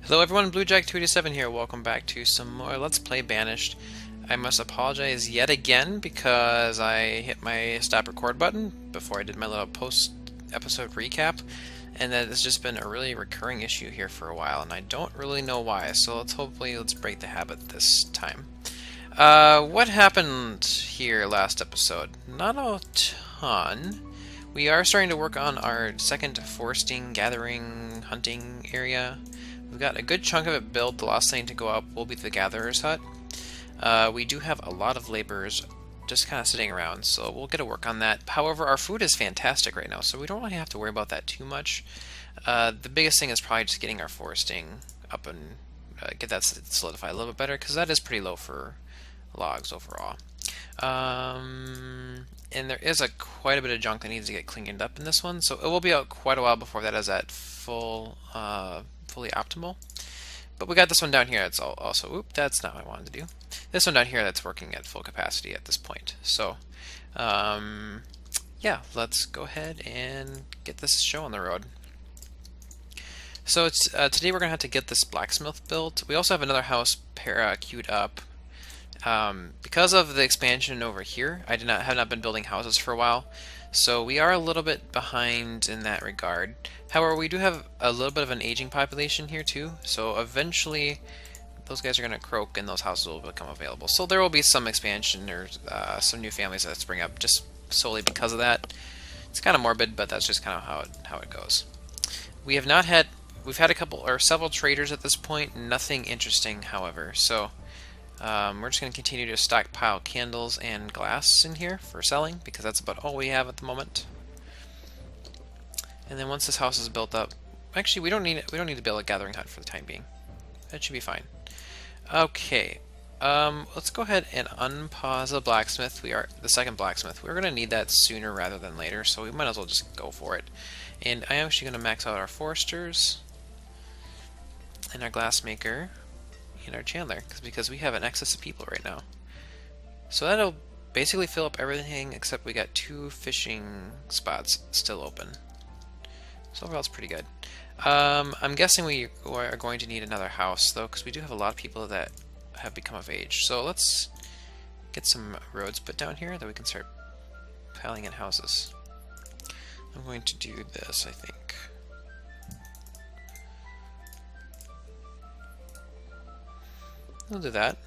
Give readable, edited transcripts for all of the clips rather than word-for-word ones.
Hello everyone, BlueJack287 here. Welcome back to some more Let's Play Banished. I must apologize yet again because I hit my stop record button before I did my little post-episode recap, and that has just been a really recurring issue here for a while, and I don't really know why, so let's break the habit this time. What happened here last episode? Not a ton. We are starting to work on our second foresting, gathering, hunting area. We've got a good chunk of it built. The last thing to go up will be the gatherer's hut. We do have a lot of laborers just kind of sitting around, so we'll get to work on that. However, our food is fantastic right now, so we don't really have to worry about that too much. The biggest thing is probably just getting our foresting up and get that solidified a little bit better, because that is pretty low for logs overall. And there is quite a bit of junk that needs to get cleaned up in this one, so it will be out quite a while before that is at fully optimal. But we got this one down here that's also, oop, that's not what I wanted to do. This one down here that's working at full capacity at this point. So, yeah, let's go ahead and get this show on the road. So it's today we're going to have to get this blacksmith built. We also have another house queued up. Because of the expansion over here, I have not been building houses for a while, so we are a little bit behind in that regard. However, we do have a little bit of an aging population here too, so eventually those guys are going to croak and those houses will become available. So there will be some expansion or some new families that spring up just solely because of that. It's kind of morbid, but that's just kind of how it goes. We've had a couple or several traders at this point, nothing interesting, however. So we're just going to continue to stockpile candles and glass in here for selling, because that's about all we have at the moment. And then once this house is built up, actually we don't need to build a gathering hut for the time being. That should be fine. Okay, let's go ahead and unpause the blacksmith. The second blacksmith. We're going to need that sooner rather than later, so we might as well just go for it. And I am actually going to max out our foresters and our glassmaker and our chandler, because we have an excess of people right now. So that'll basically fill up everything except we got 2 fishing spots still open. So overall it's pretty good. I'm guessing we are going to need another house though, because we do have a lot of people that have become of age. So let's get some roads put down here that we can start piling in houses. I'm going to do this, I think. We'll do that.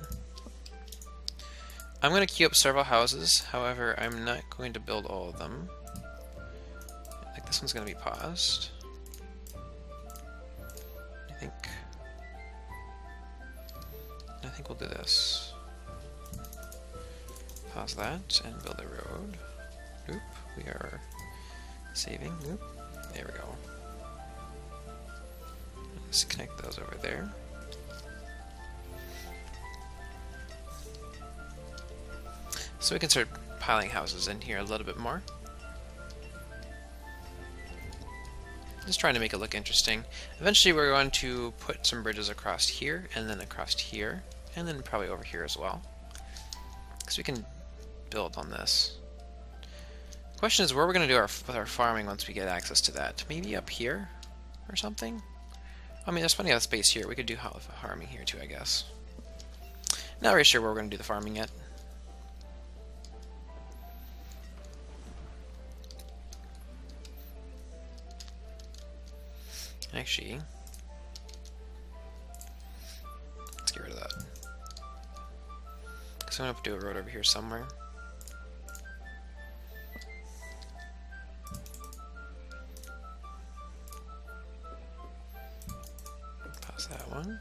I'm going to queue up several houses, however, I'm not going to build all of them. I think this one's going to be paused. I think we'll do this. Pause that and build a road. Oop, we are saving. Oop, there we go. Let's connect those over there. So we can start piling houses in here a little bit more. Just trying to make it look interesting. Eventually we're going to put some bridges across here, and then across here, and then probably over here as well. Because we can build on this. The question is where we're going to do with our farming once we get access to that. Maybe up here or something? I mean, there's plenty of space here. We could do farming here too, I guess. Not really sure where we're going to do the farming yet. Actually, let's get rid of that. Because I'm going to do a road over here somewhere. Pause that one.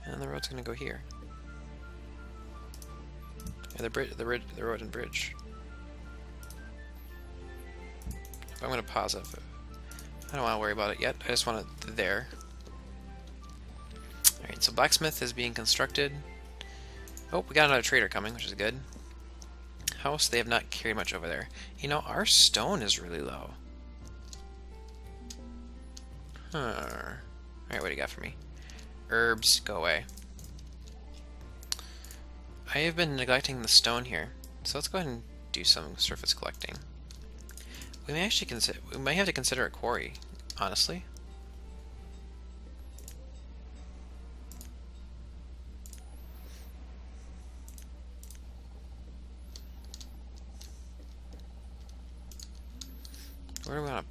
And the road's going to go here. Yeah, the road and bridge. I'm going to pause it. I don't want to worry about it yet. I just want it there. Alright, so blacksmith is being constructed. Oh, we got another trader coming, which is good. House, they have not carried much over there. You know, our stone is really low. Alright, what do you got for me? Herbs, go away. I have been neglecting the stone here, so let's go ahead and do some surface collecting. We may have to consider a quarry, honestly.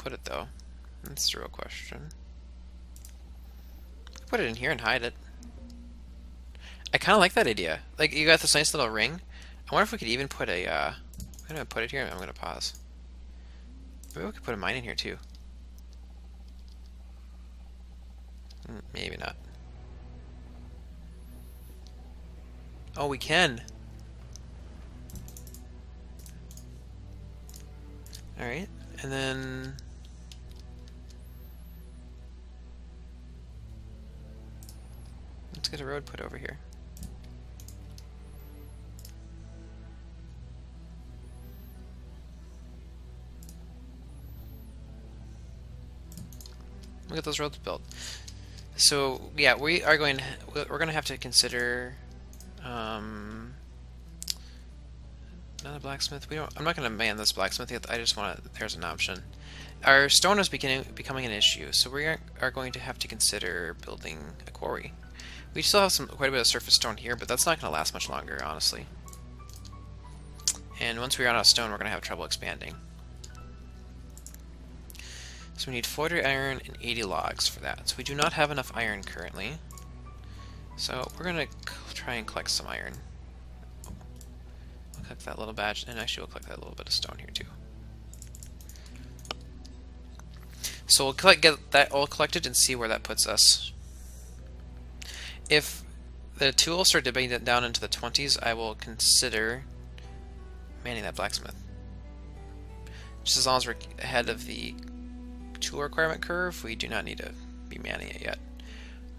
put it though? That's the real question. Put it in here and hide it. I kind of like that idea. Like, you got this nice little ring. I wonder if we could even put a, I'm gonna put it here. I'm gonna pause. Maybe we could put a mine in here too. Maybe not. Oh, we can. Alright, and then... let's get a road put over here. We'll get those roads built. So yeah, we're going to have to consider another blacksmith. I'm not going to man this blacksmith yet. I just want to. There's an option. Our stone is becoming an issue, so we are going to have to consider building a quarry. We still have quite a bit of surface stone here, but that's not going to last much longer, honestly. And once we run out of stone, we're going to have trouble expanding. So we need 40 iron and 80 logs for that. So we do not have enough iron currently. So we're going to try and collect some iron. We'll collect that little batch, and actually we'll collect that little bit of stone here too. So we'll get that all collected and see where that puts us. If the tools start dipping down into the 20s, I will consider manning that blacksmith. Just as long as we're ahead of the tool requirement curve, we do not need to be manning it yet.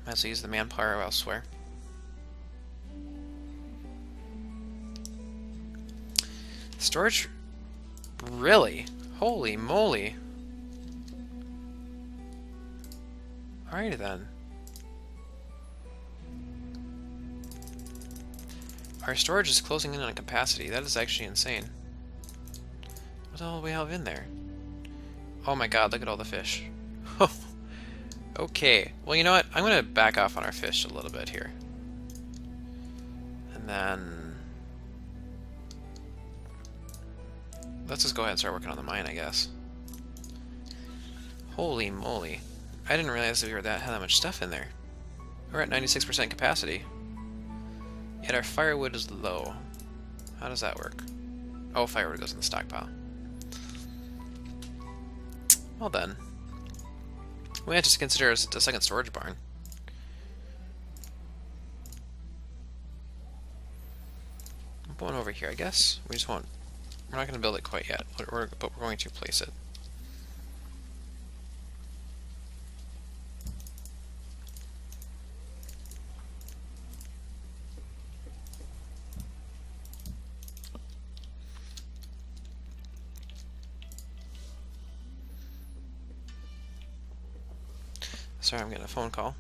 Might as well use the manpower elsewhere. Storage? Really? Holy moly. Alrighty then. Our storage is closing in on capacity. That is actually insane. What the hell do we have in there? Oh my god, look at all the fish. Okay, well, you know what? I'm going to back off on our fish a little bit here. And then... let's just go ahead and start working on the mine, I guess. Holy moly. I didn't realize that we had that much stuff in there. We're at 96% capacity. Yet our firewood is low. How does that work? Oh, firewood goes in the stockpile. Well then. We have to consider a second storage barn. I'm going over here, I guess. We just won't. We're not going to build it quite yet, but we're going to place it. Sorry, I'm getting a phone call.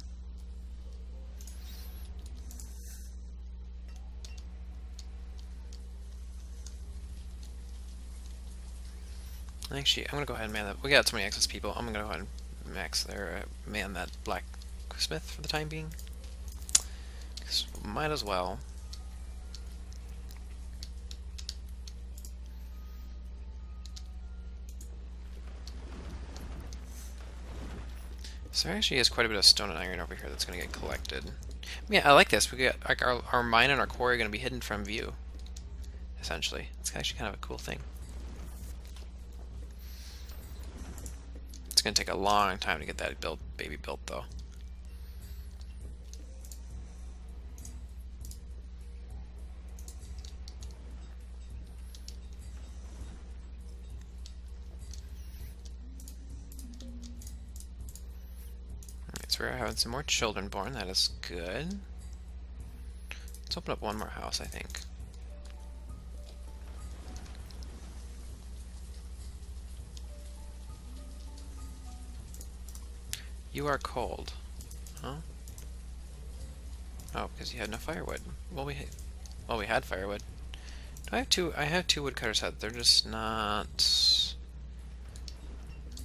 Actually, I'm gonna go ahead and man that. We got so many access people. I'm gonna go ahead and man that blacksmith for the time being. Might as well. So there actually is quite a bit of stone and iron over here that's going to get collected. Yeah, I like this. We got like our mine and our quarry are going to be hidden from view. Essentially, it's actually kind of a cool thing. It's going to take a long time to get that baby built, though. So we're having some more children born. That is good. Let's open up one more house, I think. You are cold. Huh? Oh, because you had no firewood. Well, we had firewood. Do I have two? I have two woodcutters out. They're just not.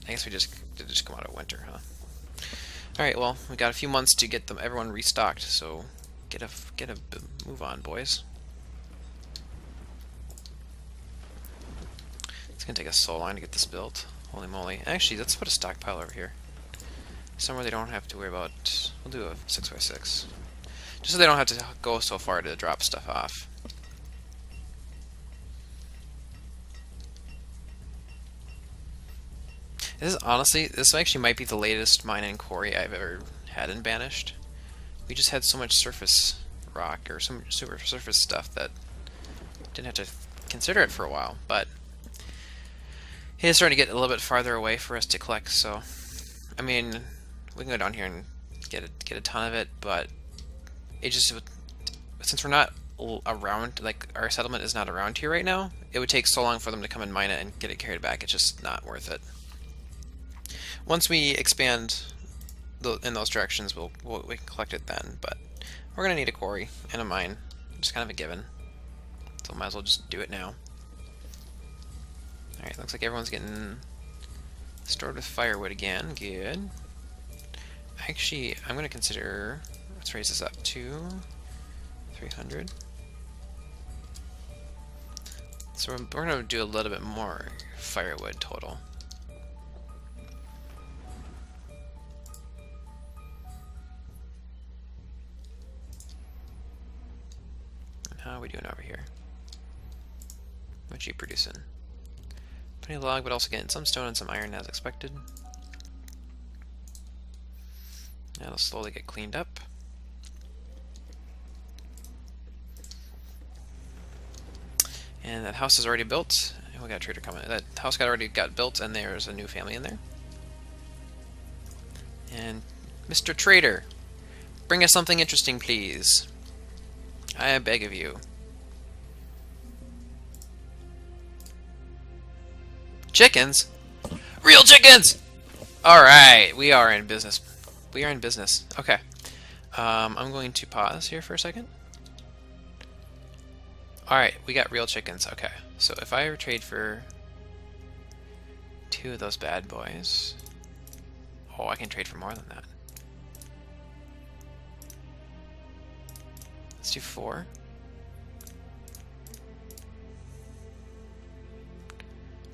I guess they just come out of winter, huh? Alright, well, we got a few months to get everyone restocked, so get a move on, boys. It's gonna take us so long to get this built. Holy moly. Actually, let's put a stockpile over here. Somewhere they don't have to worry about... We'll do a 6x6. Just so they don't have to go so far to drop stuff off. This is honestly, this actually might be the latest mine and quarry I've ever had in Banished. We just had so much surface rock, or some super surface stuff, that didn't have to consider it for a while, but it is starting to get a little bit farther away for us to collect, so I mean, we can go down here and get a ton of it, but it just, since we're not around, like our settlement is not around here right now, it would take so long for them to come and mine it and get it carried back. It's just not worth it. Once we expand in those directions, we can collect it then, but we're gonna need a quarry and a mine. Just kind of a given, so might as well just do it now. Alright, looks like everyone's getting stored with firewood again. Good. Actually, I'm going to consider... Let's raise this up to 300. So we're going to do a little bit more firewood total. And how are we doing over here? What are you producing? Plenty of log, but also getting some stone and some iron as expected. That'll slowly get cleaned up. And that house is already built. We got a trader coming. That house already got built, and there's a new family in there. And Mr. Trader, bring us something interesting, please. I beg of you. Chickens? Real chickens! Alright, we are in business. We are in business. Okay. I'm going to pause here for a second. Alright, we got real chickens. Okay. So if I trade for 2 of those bad boys... Oh, I can trade for more than that. Let's do 4.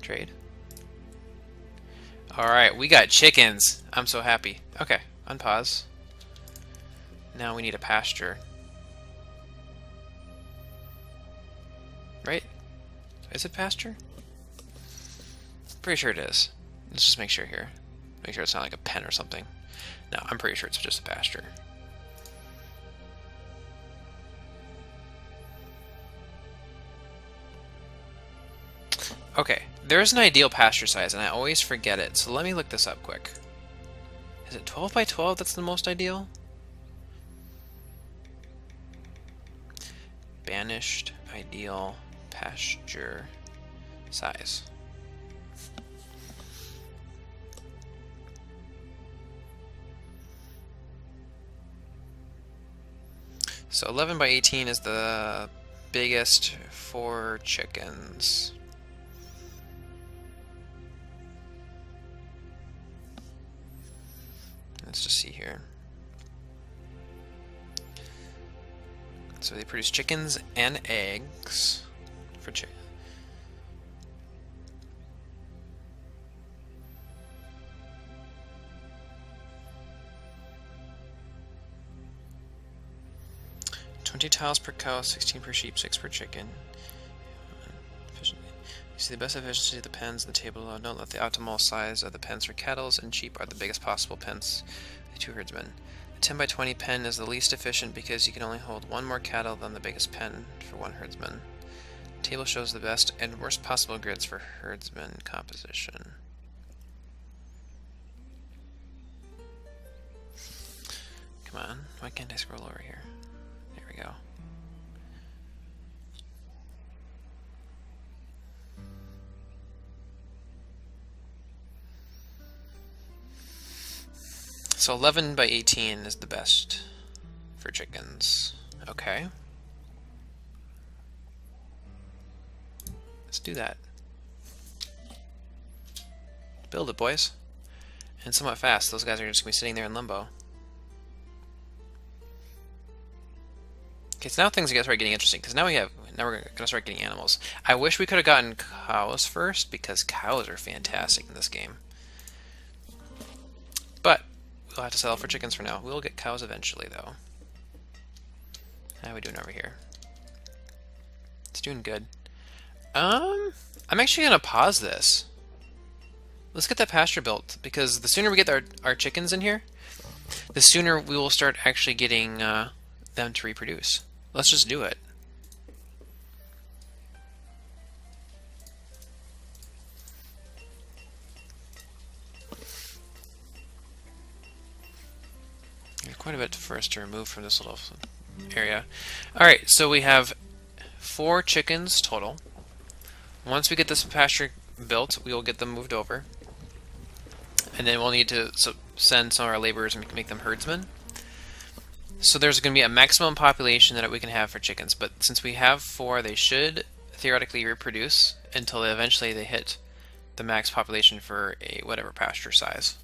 Trade. Alright, we got chickens. I'm so happy. Okay, unpause. Now we need a pasture. Right? Is it pasture? Pretty sure it is. Let's just make sure here. Make sure it's not like a pen or something. No, I'm pretty sure it's just a pasture. Okay, there's an ideal pasture size, and I always forget it, so let me look this up quick. Is it 12 by 12 that's the most ideal? Banished ideal pasture size. So 11 by 18 is the biggest for chickens. Let's just see here. So they produce chickens and eggs for chicken. $20 tiles per cow, 16 per sheep, 6 per chicken. You see the best efficiency of the pens in the table below. Note that the optimal size of the pens for cattle and sheep are the biggest possible pens for 2 herdsmen. The 10 by 20 pen is the least efficient because you can only hold 1 more cattle than the biggest pen for 1 herdsman. The table shows the best and worst possible grids for herdsman composition. Come on, why can't I scroll over here? There we go. So 11 by 18 is the best for chickens. Okay. Let's do that. Build it, boys. And somewhat fast. Those guys are just going to be sitting there in limbo. Okay, so now things are gonna start getting interesting because now we're gonna start getting animals. I wish we could have gotten cows first because cows are fantastic in this game. But we'll have to settle for chickens for now. We'll get cows eventually, though. How are we doing over here? It's doing good. I'm actually gonna pause this. Let's get that pasture built because the sooner we get our chickens in here, the sooner we will start actually getting them to reproduce. Let's just do it. There's quite a bit for us to remove from this little area. Alright, so we have 4 chickens total. Once we get this pasture built, we will get them moved over. And then we'll need to send some of our laborers and make them herdsmen. So there's going to be a maximum population that we can have for chickens, but since we have 4, they should theoretically reproduce until eventually they hit the max population for a whatever pasture size.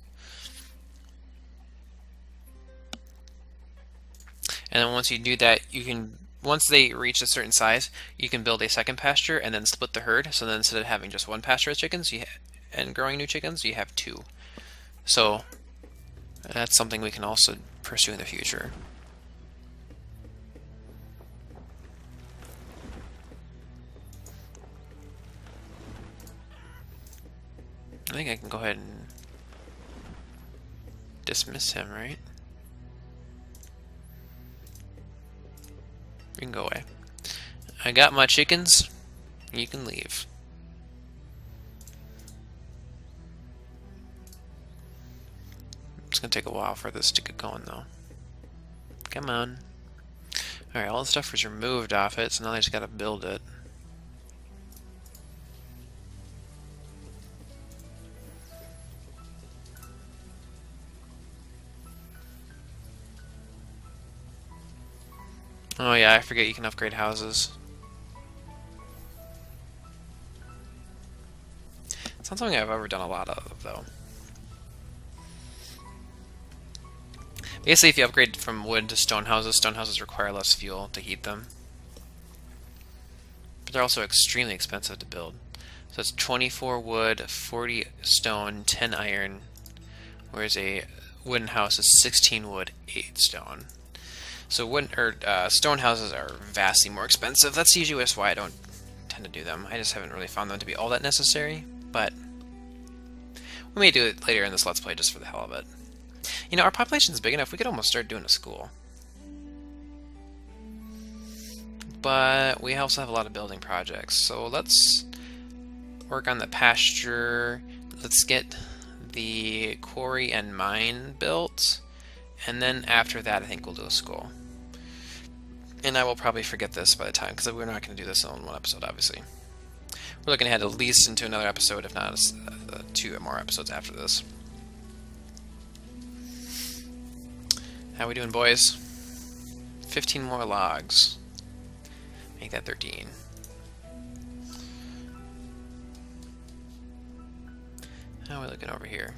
And then once you do that, once they reach a certain size, you can build a second pasture and then split the herd. So then instead of having just 1 pasture of chickens and growing new chickens, you have 2. So that's something we can also pursue in the future. I think I can go ahead and dismiss him, right? You can go away. I got my chickens. You can leave. It's gonna take a while for this to get going, though. Come on. Alright, all the stuff was removed off it, so now they just gotta build it. Oh yeah, I forget you can upgrade houses. It's not something I've ever done a lot of, though. Basically, if you upgrade from wood to stone houses require less fuel to heat them. But they're also extremely expensive to build. So it's 24 wood, 40 stone, 10 iron, whereas a wooden house is 16 wood, 8 stone. So stone houses are vastly more expensive. That's usually just why I don't tend to do them. I just haven't really found them to be all that necessary, but we may do it later in this Let's Play just for the hell of it. You know, our population's big enough, we could almost start doing a school. But we also have a lot of building projects, so let's work on the pasture. Let's get the quarry and mine built, and then after that I think we'll do a school. And I will probably forget this by the time, because we're not going to do this in one episode, obviously. We're looking ahead at least into another episode, if not 2 more episodes after this. How we doing, boys? 15 more logs. Make that 13. How are we looking over here?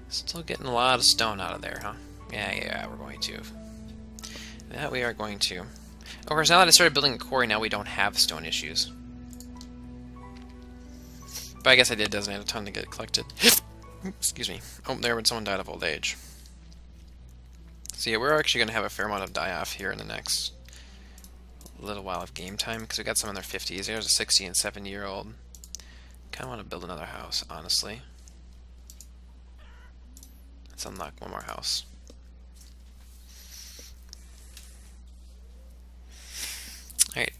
Still getting a lot of stone out of there, huh? Yeah, we're going to. That we are going to. Of course, now that I started building a quarry, now we don't have stone issues. But I guess it doesn't have a ton to get collected. Excuse me. Oh, there when someone died of old age. So yeah, we're actually going to have a fair amount of die-off here in the next little while of game time, because we got some in their 50s. There's a 60 and 70-year-old. Kind of want to build another house, honestly. Let's unlock one more house. Alright,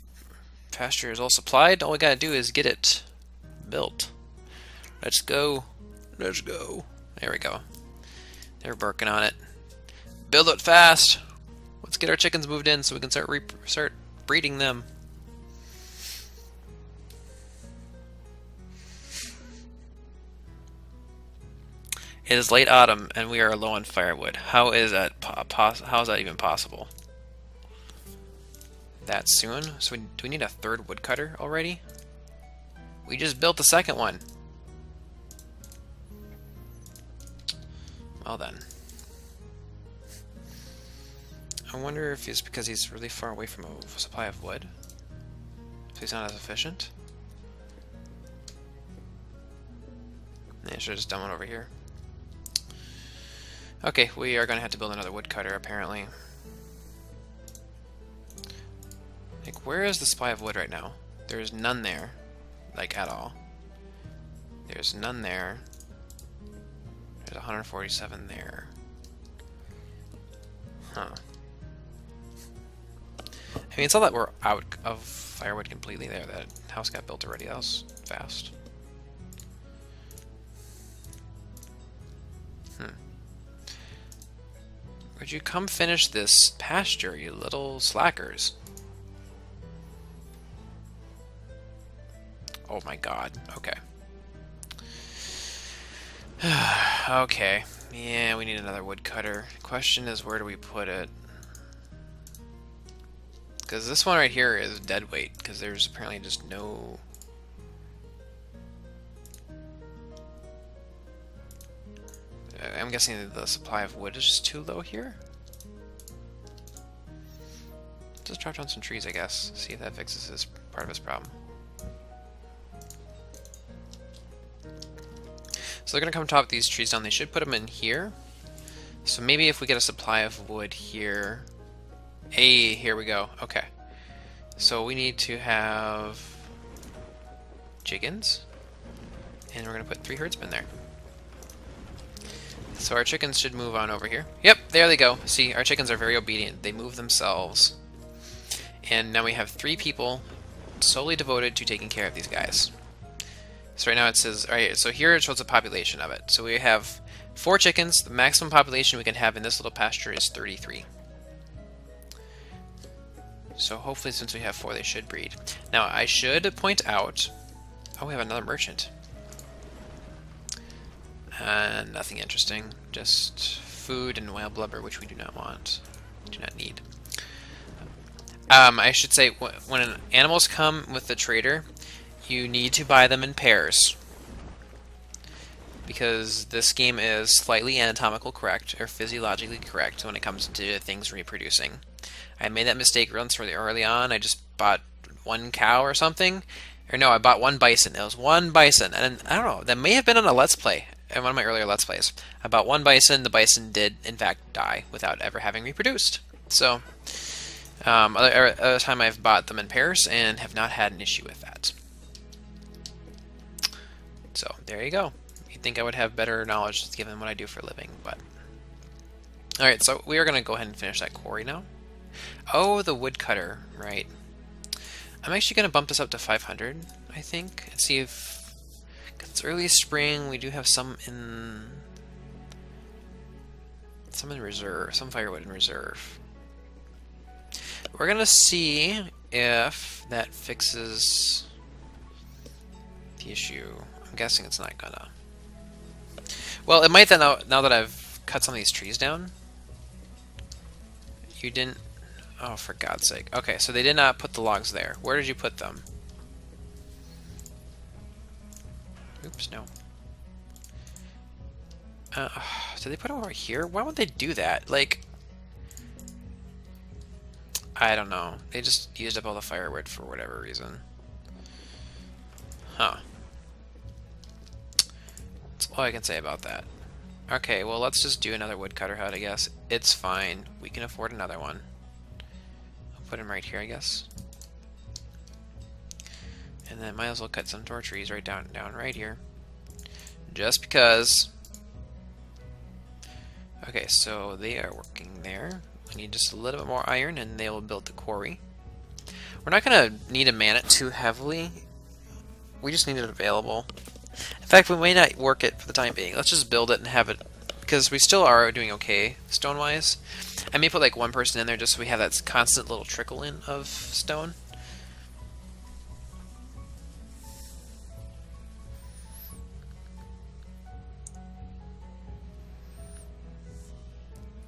pasture is all supplied. All we gotta do is get it built. Let's go. Let's go. There we go. They're working on it. Build it fast. Let's get our chickens moved in so we can start breeding them. It is late autumn and we are low on firewood. How is that how is that even possible? That soon? So do we need a 3rd woodcutter already? We just built the 2nd one. Well then. I wonder if it's because he's really far away from a supply of wood. So he's not as efficient. Yeah, I should have just done one over here. Okay, we are going to have to build another woodcutter, apparently. Like, where is the supply of wood right now? There's none there. Like, at all. There's none there. There's 147 there. Huh. I mean, it's not that we're out of firewood completely there. That house got built already. That was fast. Would you come finish this pasture, you little slackers? Oh my god. Okay. Okay. Yeah, we need another woodcutter. Question is, where do we put it? Because this one right here is dead weight, because there's apparently just no... I'm guessing the supply of wood is just too low here? Just chop down some trees, I guess. See if that fixes his part of his problem. So they're going to come chop these trees down. They should put them in here. So maybe if we get a supply of wood here... Hey, here we go. Okay. So we need to have chickens. And we're going to put 3 herdsmen there. So our chickens should move on over here. Yep, there they go. See, our chickens are very obedient. They move themselves. And now we have 3 people solely devoted to taking care of these guys. So right now it says, alright, so here it shows the population of it. So we have 4 chickens. The maximum population we can have in this little pasture is 33. So hopefully since we have 4, they should breed. Now I should point out, oh, we have another merchant. Nothing interesting, just food and wild blubber, which we do not want, do not need. I should say, when animals come with the trader, you need to buy them in pairs. Because this game is slightly anatomically correct, or physiologically correct, when it comes to things reproducing. I made that mistake once really early on. I just bought 1 cow or something. Or no, I bought 1 bison. It was 1 bison. And I don't know, that may have been on a Let's Play. In one of my earlier Let's Plays. I bought 1 bison. The bison did, in fact, die without ever having reproduced. So, other time I've bought them in pairs and have not had an issue with that. So, there you go. You'd think I would have better knowledge given what I do for a living, but... Alright, so we are going to go ahead and finish that quarry now. Oh, the woodcutter, right. I'm actually going to bump this up to 500, I think, and see if... It's early spring, we do have some in reserve, some firewood in reserve. We're gonna see if that fixes the issue. I'm guessing it's not gonna. Well, it might then, now that I've cut some of these trees down. You didn't... Oh, for God's sake. Okay, so they did not put the logs there. Where did you put them? Oops, no. Did they put them over here? Why would they do that? Like... I don't know. They just used up all the firewood for whatever reason. Huh. That's all I can say about that. Okay, well, let's just do another woodcutter hut, I guess. It's fine. We can afford another one. I'll put him right here, I guess. And then might as well cut some more trees right down right here. Just because. Okay, so they are working there. We need just a little bit more iron and they will build the quarry. We're not going to need to man it too heavily. We just need it available. In fact, we may not work it for the time being. Let's just build it and have it, because we still are doing okay stone-wise. I may put like 1 person in there just so we have that constant little trickle in of stone.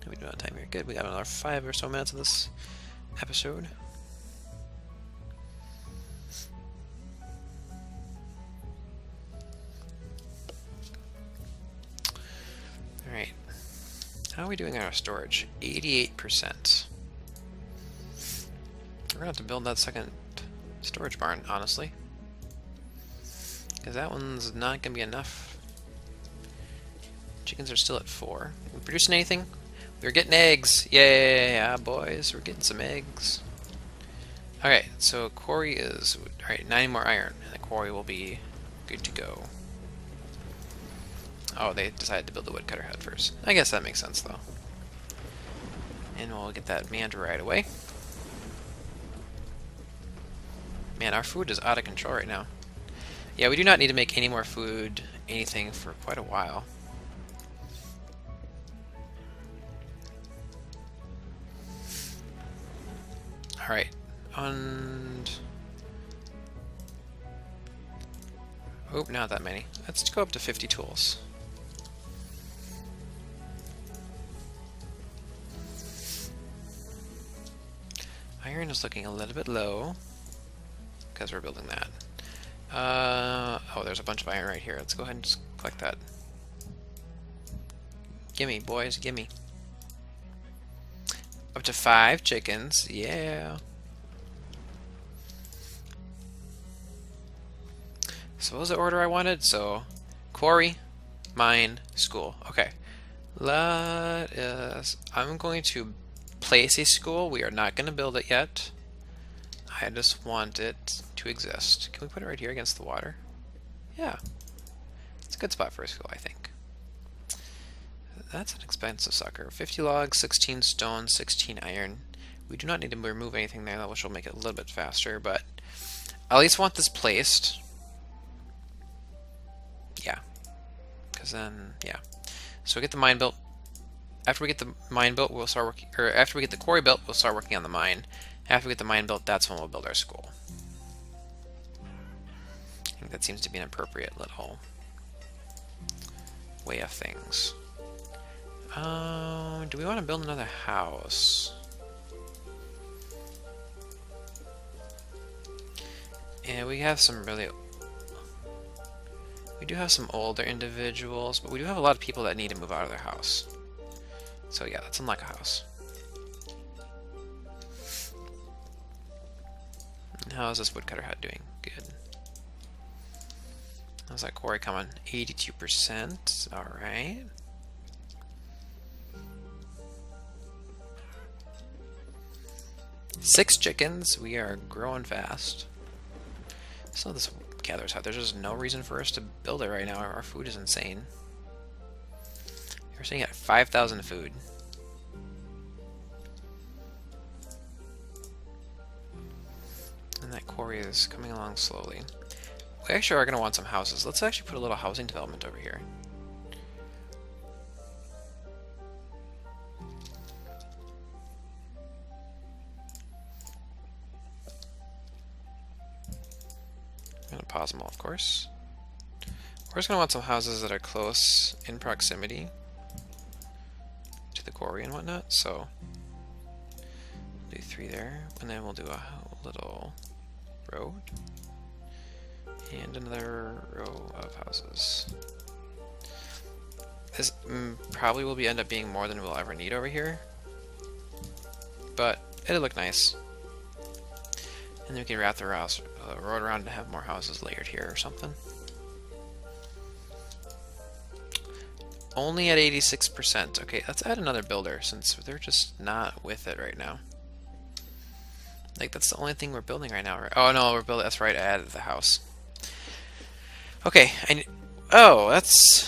We do have time here. Good. We got another 5 or so minutes of this episode. Alright. How are we doing on our storage? 88%. gonna have to build that second storage barn, honestly. Because that one's not gonna be enough. Chickens are still at 4. Are we producing anything? We're getting eggs! Yeah, boys, we're getting some eggs. Okay, so quarry is... Alright, 9 more iron, and the quarry will be good to go. Oh, they decided to build the woodcutter hut first. I guess that makes sense, though. And we'll get that manned right away. Man, our food is out of control right now. Yeah, we do not need to make any more food, anything, for quite a while. Alright, and... Oh, not that many. Let's go up to 50 tools. Iron is looking a little bit low, because we're building that. Oh, there's a bunch of iron right here. Let's go ahead and just collect that. Gimme, boys, gimme. Up to 5 chickens, yeah. So what was the order I wanted? So, quarry, mine, school. Okay. I'm going to place a school. We are not going to build it yet. I just want it to exist. Can we put it right here against the water? Yeah. It's a good spot for a school, I think. That's an expensive sucker. 50 logs, 16 stone, 16 iron. We do not need to remove anything there, which will make it a little bit faster, but I at least want this placed. Yeah. Because then, yeah. So we get the mine built. After we get the mine built, we'll start working, or after we get the quarry built, we'll start working on the mine. After we get the mine built, that's when we'll build our school. I think that seems to be an appropriate little way of things. Do we want to build another house? Yeah, we have some really... We do have some older individuals, but we do have a lot of people that need to move out of their house. So yeah, let's unlock a house. And how is this woodcutter hut doing? Good. How's that quarry coming? 82%. Alright. Six chickens. We are growing fast. So this gatherer's hut, there's just no reason for us to build it right now. Our food is insane. We're sitting at 5,000 food. And that quarry is coming along slowly. We actually are going to want some houses. Let's actually put a little housing development over here. I'm going to pause them all, of course. We're just going to want some houses that are close in proximity to the quarry and whatnot, so we'll do 3 there, and then we'll do a little road and another row of houses. This probably will end up being more than we'll ever need over here, but it'll look nice. And then we can wrap the road around to have more houses layered here or something. Only at 86%. Okay, let's add another builder since they're just not with it right now. Like, that's the only thing we're building right now, right? Oh no, we're building. That's right, I added the house. Okay, oh, that's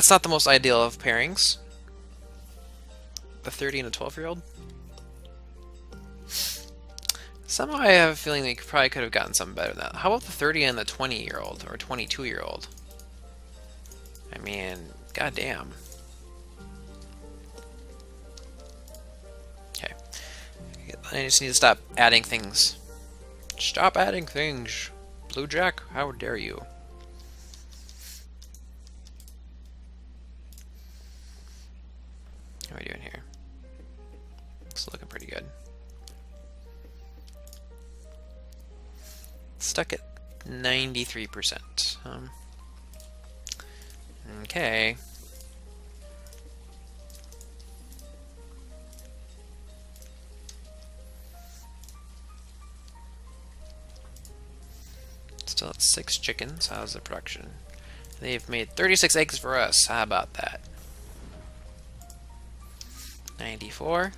not the most ideal of pairings. The 30 and a 12-year-old. Somehow I have a feeling they probably could have gotten something better than that. How about the 30 and the 20-year-old or 22-year-old? I mean, goddamn. Okay. I just need to stop adding things. Stop adding things. Blue Jack, how dare you? How are we doing here? It's looking pretty good. Stuck at 93%. Okay. Still at 6 chickens. How's the production? They've made 36 eggs for us. How about that? 94.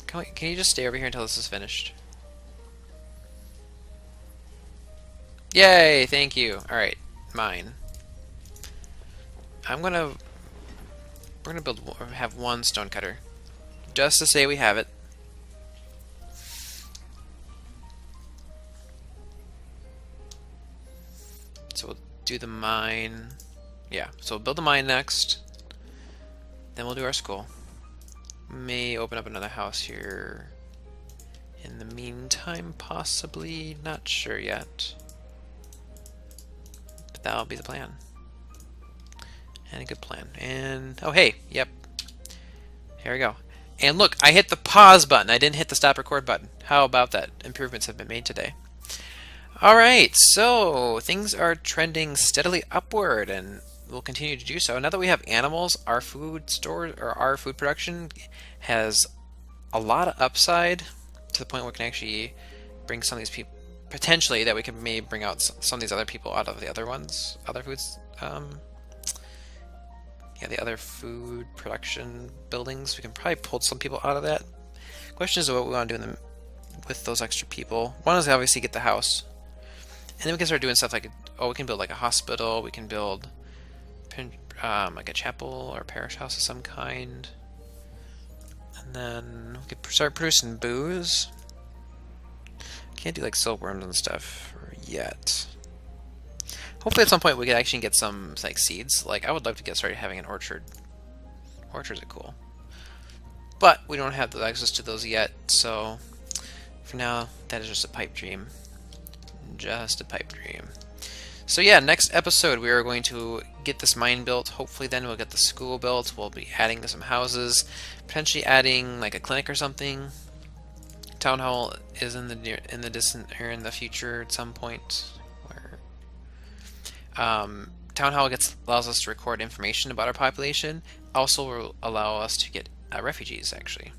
Can you just stay over here until this is finished? Yay! Thank you. Alright, mine. We're gonna have one stonecutter. Just to say we have it. So we'll do the mine. Yeah, so we'll build the mine next. Then we'll do our school. May open up another house here in the meantime, possibly. Not sure yet. But that'll be the plan. And a good plan. And, oh hey, yep. Here we go. And look, I hit the pause button. I didn't hit the stop record button. How about that? Improvements have been made today. Alright, so things are trending steadily upward, and we'll continue to do so. Now that we have animals, our food store, or our food production has a lot of upside to the point where we can actually bring some of these people, potentially, that we can maybe bring out some of these other people out of the other ones, other foods, yeah, the other food production buildings. We can probably pull some people out of that. Question is what we want to do with those extra people. One is obviously get the house. And then we can start doing stuff like, oh, we can build like a hospital, we can build like a chapel or a parish house of some kind. And then we can start producing booze. Can't do like silkworms and stuff yet. Hopefully at some point we could actually get some like seeds. Like I would love to get started having an orchard. Orchards are cool. But we don't have the access to those yet, so for now that is just a pipe dream. Just a pipe dream. So yeah, next episode we are going to get this mine built. Hopefully then we'll get the school built. We'll be adding some houses, potentially adding like a clinic or something. Town hall is in the distant or in the future at some point. Where town hall allows us to record information about our population. Also will allow us to get refugees actually.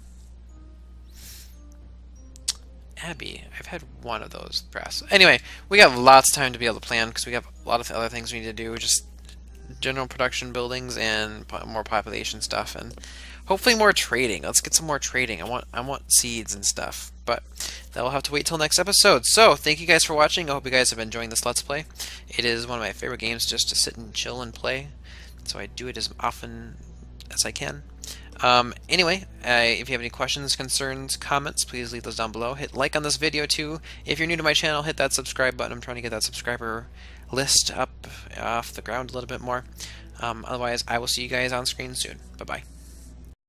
Abbey. I've had one of those press. Anyway, we got lots of time to be able to plan because we have a lot of other things we need to do. Just general production buildings and more population stuff, and hopefully more trading. Let's get some more trading. I want seeds and stuff, but that'll have to wait till next episode. So thank you guys for watching. I hope you guys have been enjoying this Let's Play. It is one of my favorite games just to sit and chill and play, so I do it as often as I can. Anyway, if you have any questions, concerns, comments, please leave those down below. Hit like on this video too. If you're new to my channel, hit that subscribe button. I'm trying to get that subscriber list up off the ground a little bit more. Otherwise, I will see you guys on screen soon. Bye-bye.